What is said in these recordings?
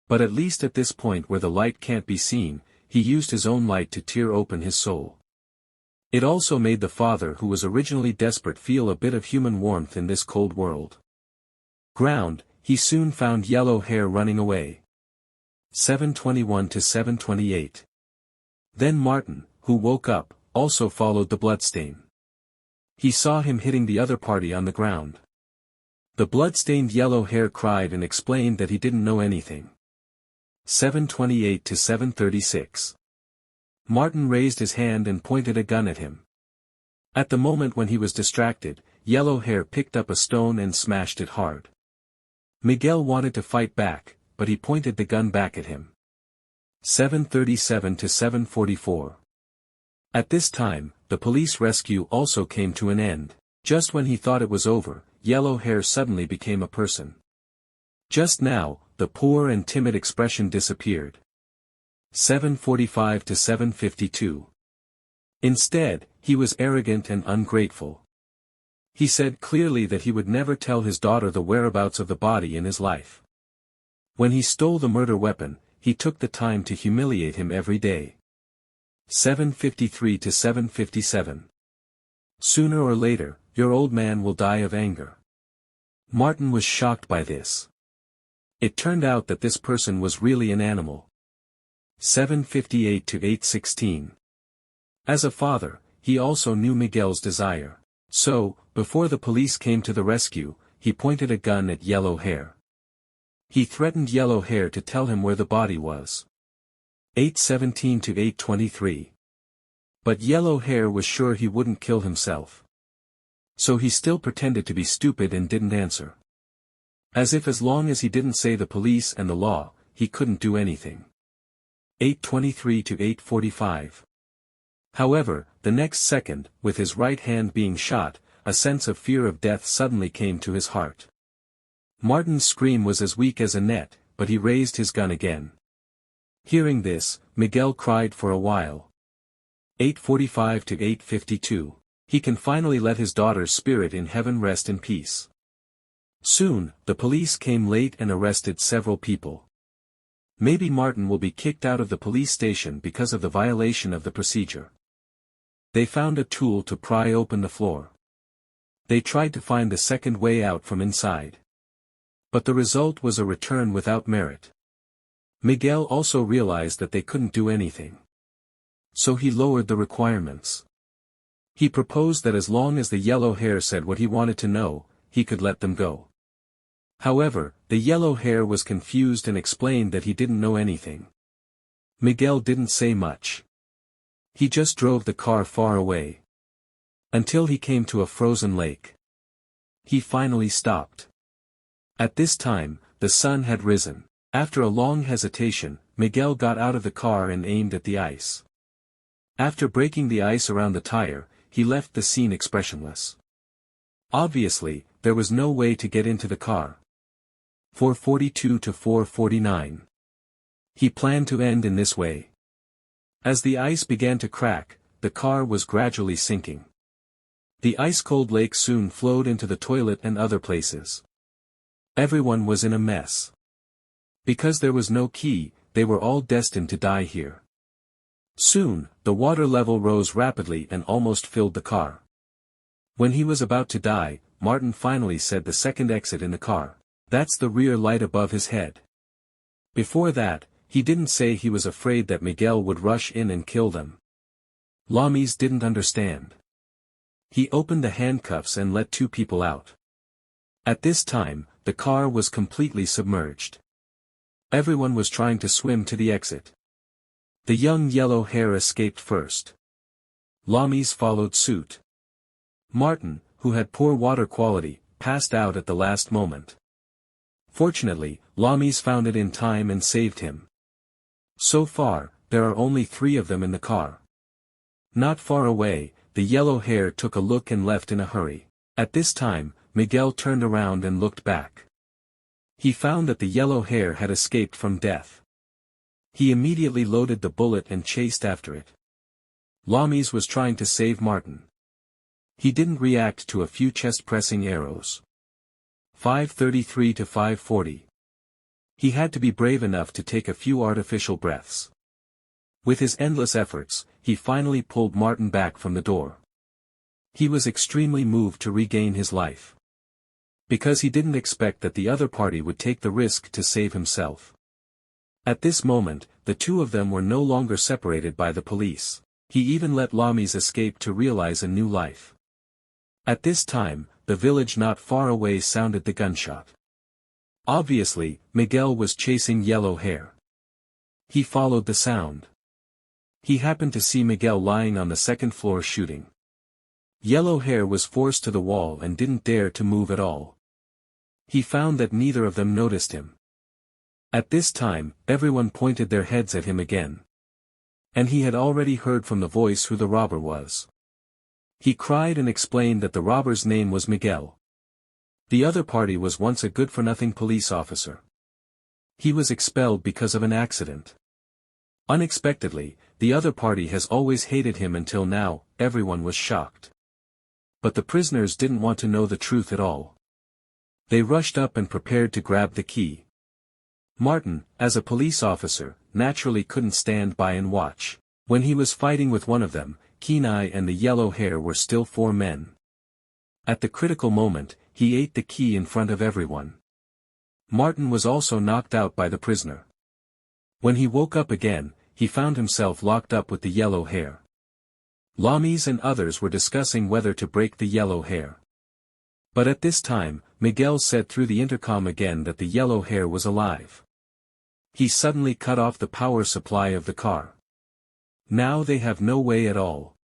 But at least at this point where the light can't be seen, he used his own light to tear open his soul. It also made the father who was originally desperate feel a bit of human warmth in this cold world. Ground, he soon found Yellow Hair running away. 7:21 to 7:28. Then Martin, who woke up, also followed the bloodstain. He saw him hitting the other party on the ground. The blood-stained Yellow Hair cried and explained that he didn't know anything. 7:28 to 7:36. Martin raised his hand and pointed a gun at him. At the moment when he was distracted, Yellow Hair picked up a stone and smashed it hard. Miguel wanted to fight back, but he pointed the gun back at him. 7:37 to 7:44. At this time, the police rescue also came to an end. Just when he thought it was over, Yellow Hair suddenly became a person. Just now, the poor and timid expression disappeared. 7:45 to 7:52. Instead, he was arrogant and ungrateful. He said clearly that he would never tell his daughter the whereabouts of the body in his life. When he stole the murder weapon, he took the time to humiliate him every day. 7:53 to 7:57. Sooner or later, your old man will die of anger. Martin was shocked by this. It turned out that this person was really an animal. 7:58 to 8:16. As a father, he also knew Miguel's desire. So, before the police came to the rescue, he pointed a gun at Yellow Hair. He threatened Yellow Hair to tell him where the body was. 8:17 to 8:23. But Yellow Hair was sure he wouldn't kill himself. So he still pretended to be stupid and didn't answer. As if as long as he didn't say the police and the law, he couldn't do anything. 8:23 to 8:45. However, the next second, with his right hand being shot, a sense of fear of death suddenly came to his heart. Martin's scream was as weak as a net, but he raised his gun again. Hearing this, Miguel cried for a while. 8:45 to 8:52. He can finally let his daughter's spirit in heaven rest in peace. Soon, the police came late and arrested several people. Maybe Martin will be kicked out of the police station because of the violation of the procedure. They found a tool to pry open the floor. They tried to find the second way out from inside. But the result was a return without merit. Miguel also realized that they couldn't do anything. So he lowered the requirements. He proposed that as long as the Yellow Hair said what he wanted to know, he could let them go. However, the Yellow Hair was confused and explained that he didn't know anything. Miguel didn't say much. He just drove the car far away. Until he came to a frozen lake. He finally stopped. At this time, the sun had risen. After a long hesitation, Miguel got out of the car and aimed at the ice. After breaking the ice around the tire, he left the scene expressionless. Obviously, there was no way to get into the car. 4:42 to 4:49. He planned to end in this way. As the ice began to crack, the car was gradually sinking. The ice-cold lake soon flowed into the toilet and other places. Everyone was in a mess. Because there was no key, they were all destined to die here. Soon, the water level rose rapidly and almost filled the car. When he was about to die, Martin finally said the second exit in the car. That's the rear light above his head. Before that, he didn't say he was afraid that Miguel would rush in and kill them. Lamis didn't understand. He opened the handcuffs and let two people out. At this time, the car was completely submerged. Everyone was trying to swim to the exit. The young Yellow Hair escaped first. Lamis followed suit. Martin, who had poor water quality, passed out at the last moment. Fortunately, Lamis found it in time and saved him. So far, there are only 3 of them in the car. Not far away, the Yellow Hair took a look and left in a hurry. At this time, Miguel turned around and looked back. He found that the Yellow Hair had escaped from death. He immediately loaded the bullet and chased after it. Lamis was trying to save Martin. He didn't react to a few chest-pressing arrows. 5:33 to 5:40. He had to be brave enough to take a few artificial breaths. With his endless efforts, he finally pulled Martin back from the door. He was extremely moved to regain his life. Because he didn't expect that the other party would take the risk to save himself. At this moment, the two of them were no longer separated by the police. He even let Lamis escape to realize a new life. At this time, the village not far away sounded the gunshot. Obviously, Miguel was chasing Yellow Hair. He followed the sound. He happened to see Miguel lying on the second floor shooting. Yellow Hair was forced to the wall and didn't dare to move at all. He found that neither of them noticed him. At this time, everyone pointed their heads at him again. And he had already heard from the voice who the robber was. He cried and explained that the robber's name was Miguel. The other party was once a good-for-nothing police officer. He was expelled because of an accident. Unexpectedly, the other party has always hated him until now. Everyone was shocked. But the prisoners didn't want to know the truth at all. They rushed up and prepared to grab the key. Martin, as a police officer, naturally couldn't stand by and watch. When he was fighting with one of them, Kenai and the Yellow Hair were still 4 men. At the critical moment, he ate the key in front of everyone. Martin was also knocked out by the prisoner. When he woke up again, he found himself locked up with the Yellow Hair. Lamis and others were discussing whether to break the Yellow Hair. But at this time, Miguel said through the intercom again that the Yellow Hair was alive. He suddenly cut off the power supply of the car. Now they have no way at all.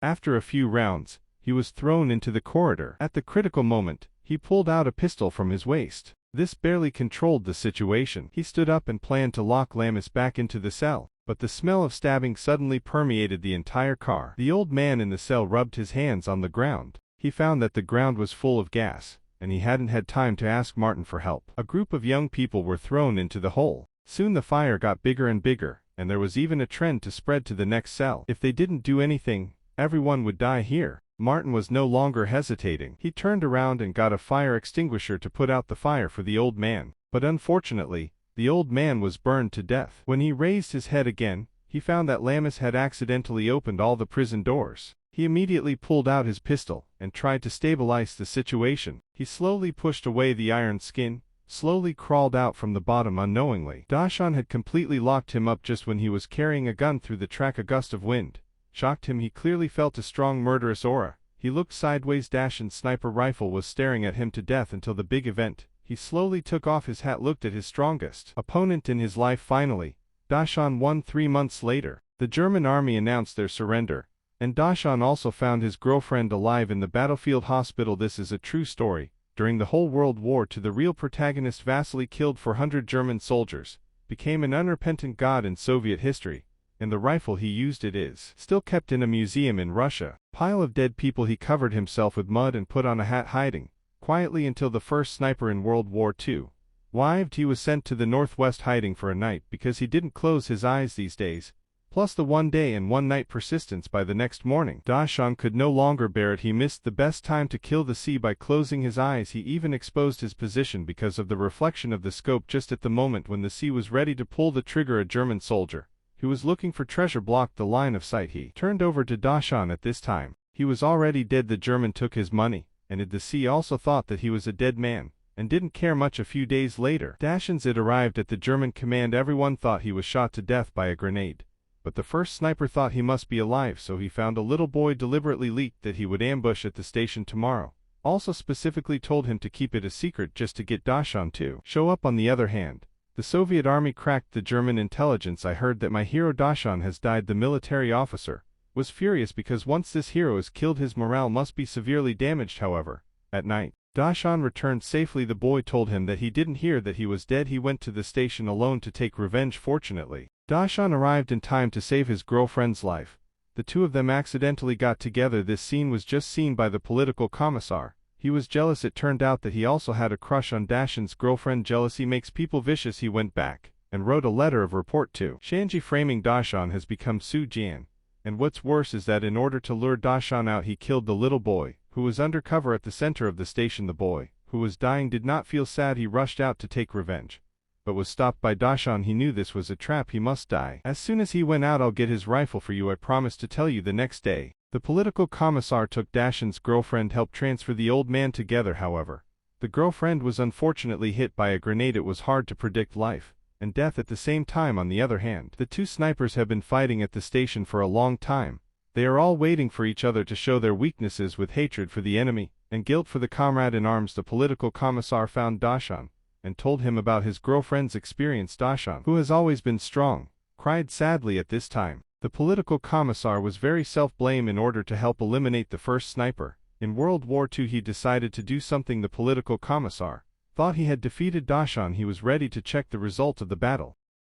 After a few rounds, he was thrown into the corridor. At the critical moment, he pulled out a pistol from his waist. This barely controlled the situation. He stood up and planned to lock Lamis back into the cell, but the smell of stabbing suddenly permeated the entire car. The old man in the cell rubbed his hands on the ground. He found that the ground was full of gas, and he hadn't had time to ask Martin for help. A group of young people were thrown into the hole. Soon the fire got bigger and bigger, and there was even a trend to spread to the next cell. If they didn't do anything, everyone would die here. Martin was no longer hesitating. He turned around and got a fire extinguisher to put out the fire for the old man. But unfortunately, the old man was burned to death. When he raised his head again, he found that Lamis had accidentally opened all the prison doors. He immediately pulled out his pistol and tried to stabilize the situation. He slowly pushed away the iron skin, slowly crawled out from the bottom unknowingly. Dashan had completely locked him up just when he was carrying a gun through the track. A gust of wind shocked him. He clearly felt a strong murderous aura. He looked sideways. Dashan's sniper rifle was staring at him to death until the big event. He slowly took off his hat, looked at his strongest opponent in his life. Finally, Dashan won. 3 months later, the German army announced their surrender, and Dashan also found his girlfriend alive in the battlefield hospital. This is a true story. During the whole World War II, the real protagonist Vasily killed 400 German soldiers, became an unrepentant god in Soviet history, and the rifle he used is still kept in a museum in Russia. Pile of dead people. He covered himself with mud and put on a hat, hiding quietly until the first sniper in World War II arrived. He was sent to the northwest, hiding for a night because he didn't close his eyes these days, plus the 1 day and 1 night persistence. By the next morning, Dashan could no longer bear it. He missed the best time to kill the sea by closing his eyes. He even exposed his position because of the reflection of the scope just at the moment when the sea was ready to pull the trigger. A German soldier who was looking for treasure blocked the line of sight. He turned over to Dashan. At this time, he was already dead. The German took his money, and the sea also thought that he was a dead man, and didn't care much. A few days later, Dashan's it arrived at the German command. Everyone thought he was shot to death by a grenade, but the first sniper thought he must be alive, so he found a little boy, deliberately leaked that he would ambush at the station tomorrow. Also specifically told him to keep it a secret just to get Dashan to show up. On the other hand, the Soviet army cracked the German intelligence. I heard that my hero Dashan has died. The military officer was furious because once this hero is killed, his morale must be severely damaged. However, at night, Dashan returned safely. The boy told him that he didn't hear that he was dead. He went to the station alone to take revenge. Fortunately, Dashan arrived in time to save his girlfriend's life. The two of them accidentally got together. This scene was just seen by the political commissar. He was jealous. It turned out that he also had a crush on Dashan's girlfriend. Jealousy makes people vicious. He went back and wrote a letter of report to Shanji. Framing Dashan has become Su Jian. And what's worse is that in order to lure Dashan out, he killed the little boy, who was undercover at the center of the station. The boy, who was dying, did not feel sad. He rushed out to take revenge. but was stopped by Dashan. He knew this was a trap. He must die. As soon as he went out, I'll get his rifle for you. I promised to tell you the next day. The political commissar took Dashan's girlfriend, helped transfer the old man together. However, the girlfriend was unfortunately hit by a grenade. It was hard to predict life and death at the same time. On the other hand, the two snipers have been fighting at the station for a long time. They are all waiting for each other to show their weaknesses with hatred for the enemy and guilt for the comrade in arms. The political commissar found Dashan and told him about his girlfriend's experience. Dashan, who has always been strong, cried sadly at this time. The political commissar was very self-blame. In order to help eliminate the first sniper in World War II, he decided to do something. The political commissar thought he had defeated Dashan. He was ready to check the result of the battle.